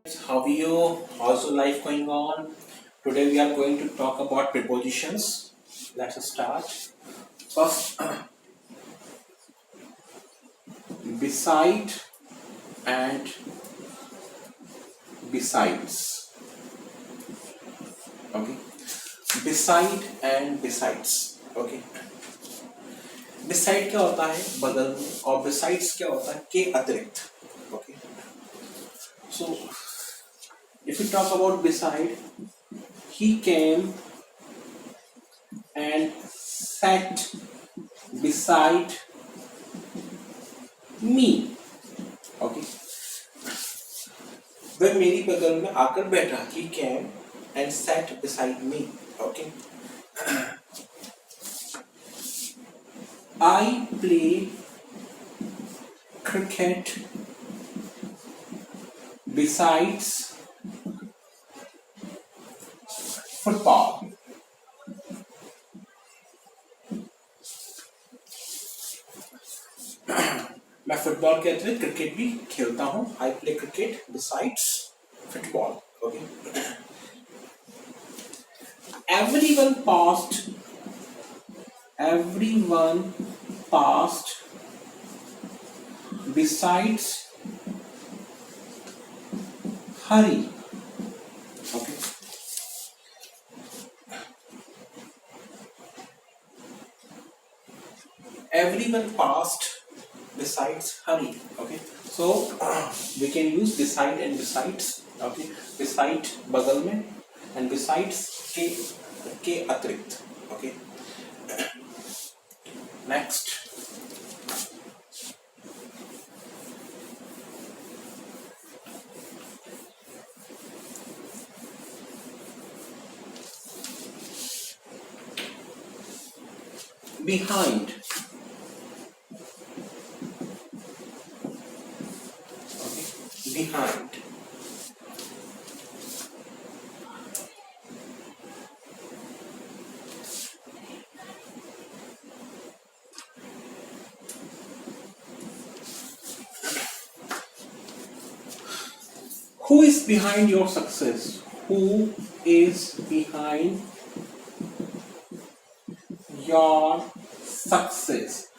How are you? How's your life going on? Today we are going to talk about prepositions. Let's start. First, beside and besides. Okay. Beside and besides. Okay. Beside क्या होता है बगल में और besides क्या होता है के अतिरिक्त. Okay. So if we talk about beside, he came and sat beside me. Okay. वह मेरी बगल में आकर बैठा. He came and sat beside me. Okay. I play cricket besides football. मैं फुटबॉल के अतिरिक्त क्रिकेट भी खेलता हूँ. I play cricket besides football. Okay. Everyone passed besides Hari. Okay. Everyone passed besides Hari. Okay. So we can use beside and besides. Okay. Beside बगल में and besides के अतिरिक्त. Okay. Next. Behind. Okay. Behind. Who is behind your success? Who is behind your success?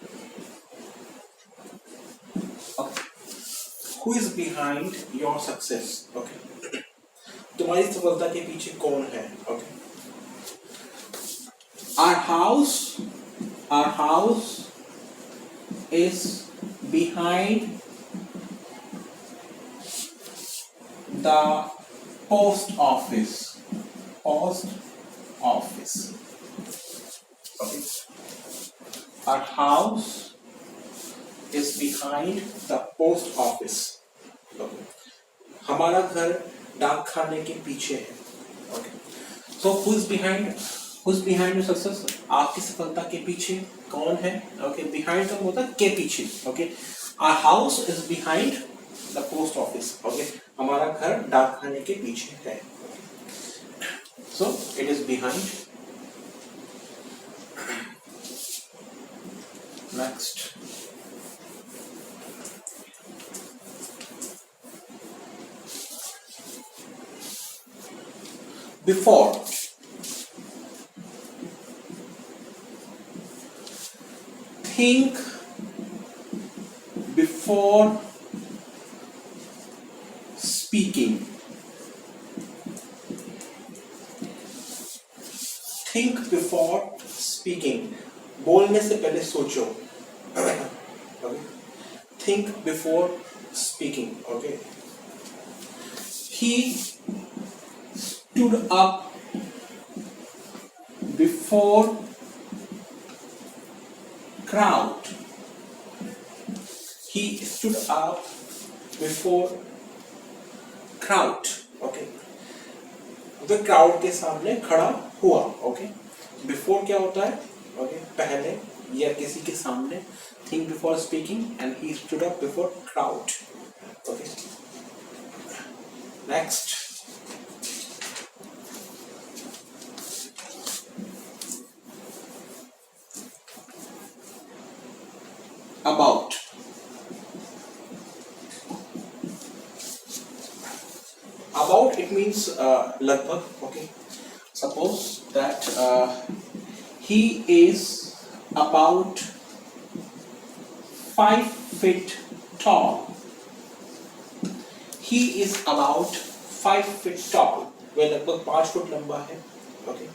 Okay. Who is behind your success? Okay. तुम्हारी सफलता के पीछे कौन है? Okay. Our house is behind the post office. Post office. Okay. Our house is behind the post office. Okay. हमारा घर डाक खाने के पीछे है. Okay. So who's behind your success? आपकी सफलता के पीछे कौन है? Okay. Behind का होता है के पीछे. Okay. Our house is behind the post office. Okay. हमारा घर डाक खाने के पीछे है. So it is behind. Next. Before. Think before speaking. Think before speaking. बोलने से पहले सोचो. Okay. Think before speaking. Okay. He stood up before crowd. He stood up before crowd. Okay. वह crowd के सामने खड़ा हुआ. Okay. Before क्या होता है? Okay. पहले या किसी के सामने. Think before speaking and he stood up before crowd. Okay. Next. About. about it means lagbhag. Okay, suppose that he is about 5 feet tall. He is about 5 feet tall. वह लगभग 5 फुट लंबा है. Okay.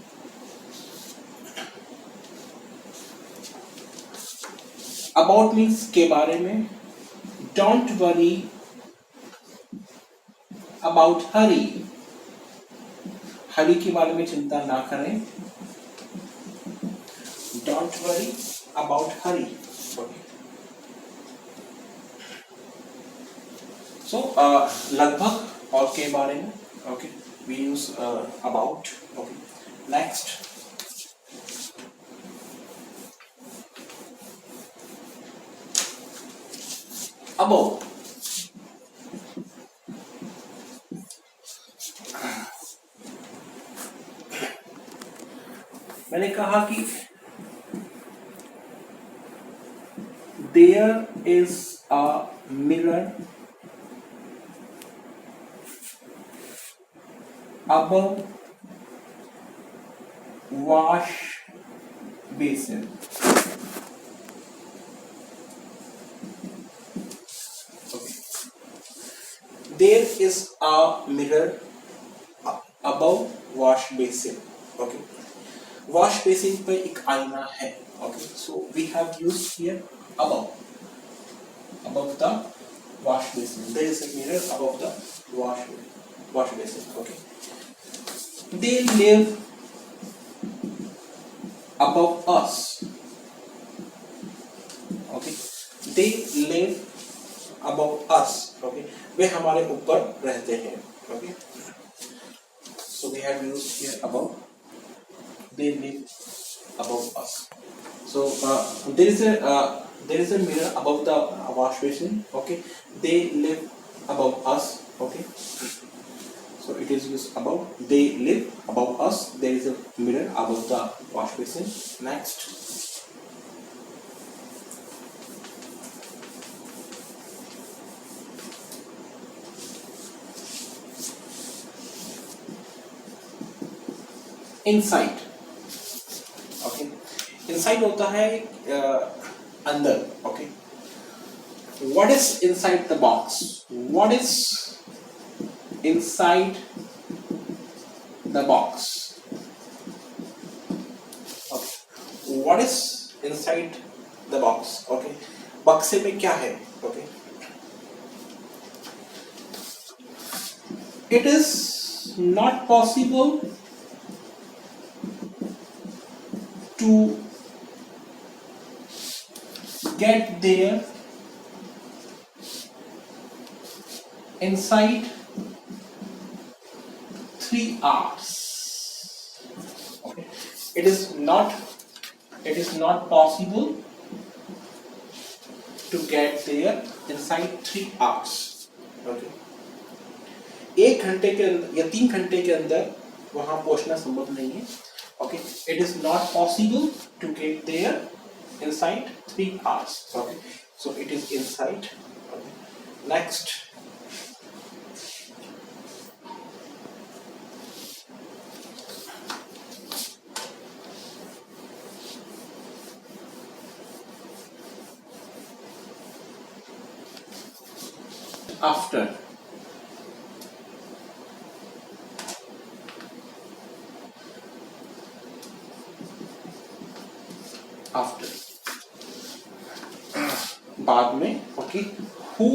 About means के बारे में. Don't worry about hurry. हरी के बारे में चिंता ना करें. Don't worry about hurry. Okay. So लगभग और के बारे में. Okay. We use about. Okay. Next. Above. मैंने कहा कि there is a mirror above wash basin. Okay. There is a mirror above wash basin. Okay. Wash basin पे एक आईना है. Okay. So we have used here above the wash basin. There is a mirror above the wash basin. Okay. They live above us. Okay. They live above us. Okay. वे हमारे ऊपर रहते हैं. Okay. So we have used here above. They live above us. So there is a mirror above the wash basin. Okay. They live above us. Okay. So it is used above. They live above us. There is a mirror above the wash basin. Next. Inside. Okay. Inside होता है अंदर. Okay. What is inside the box? What is inside the box? Okay. What is inside the box? Okay. बक्से में क्या है? Okay. It is not possible to get there inside 3 hours. Okay. It is not possible to get there inside 3 hours. Okay. 1 घंटे के अंदर या 3 घंटे के अंदर वहां पहुंचना संभव नहीं है. Okay. It is not possible to get there inside 3 hours. Okay. So it is inside. Okay. Next. After. After. बाद में. Okay. Who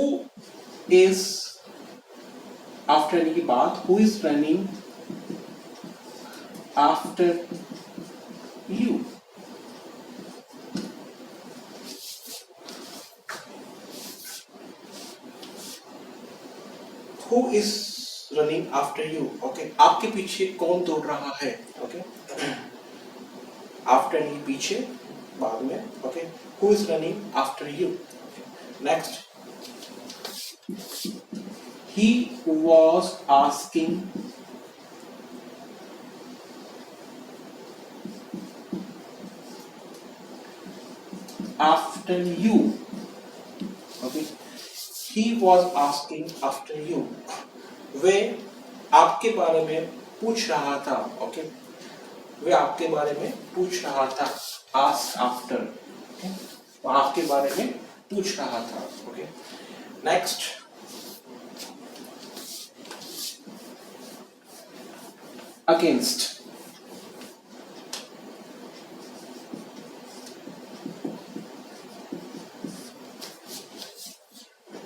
is after यानी कि बाद. Who is running after you? Who is running after you? Okay. आपके पीछे कौन दौड़ रहा है? Okay. After यानी पीछे. बाद में. Okay. Who is running after you? Okay. Next. He was asking after you. Okay. He was asking after you. वे आपके बारे में पूछ रहा था, ओके, वे आपके बारे में पूछ रहा था, asked after, ओके, वो आपके बारे में पूछ रहा था, okay. Next, against,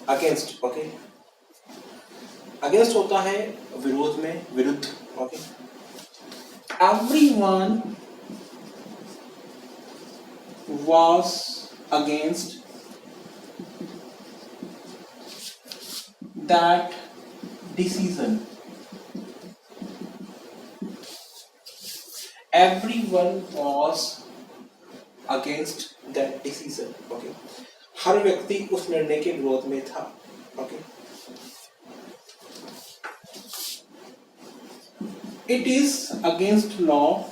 against, okay, against होता है विरोध में, विरुद्ध, okay. Everyone was against that decision. Everyone was against that decision, okay. हर व्यक्ति उस निर्णय के विरोध में था, okay. It is against law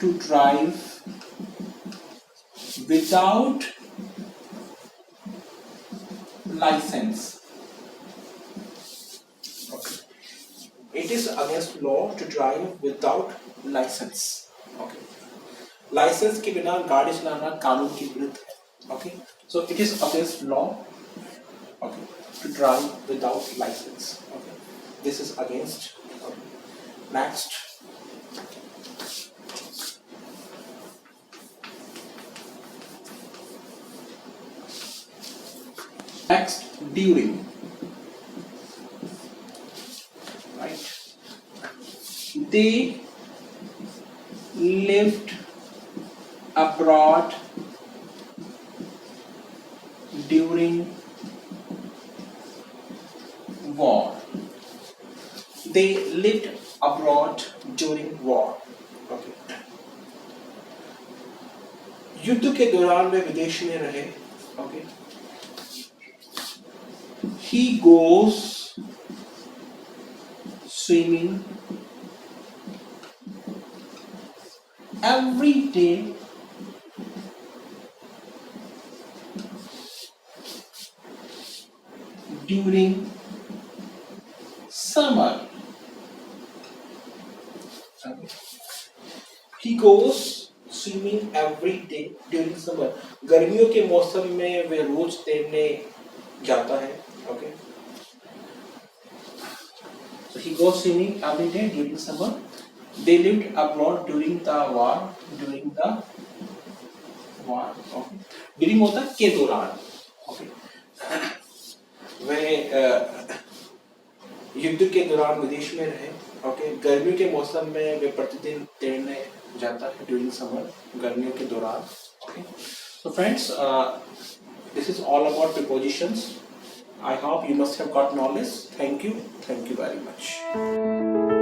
to drive without license. Okay. It is against law to drive without license. Okay. License के बिना गाड़ी चलाना कानून के विरुद्ध है. Okay. So it is against law. Okay. To drive without license. Okay. This is against. Okay. Next. Next, during. Right. They lived abroad during war. They lived abroad during war. Okay. युद्ध के दौरान वे विदेश में रहे. Okay. He goes swimming every day during summer. He goes swimming every day during summer. गर्मियों के मौसम में वे रोज तैरने जाता है. Okay. So he goes swimming every day during summer. They lived abroad during the war. During the war. Okay. During होता है के दौरान. Okay. वे युद्ध के दौरान विदेश में रहे. Okay. गर्मियों के मौसम में वे प्रतिदिन तैरने जाता है during summer. गर्मियों के दौरान. Okay. So friends, this is all about prepositions. I hope you must have got knowledge. Thank you very much.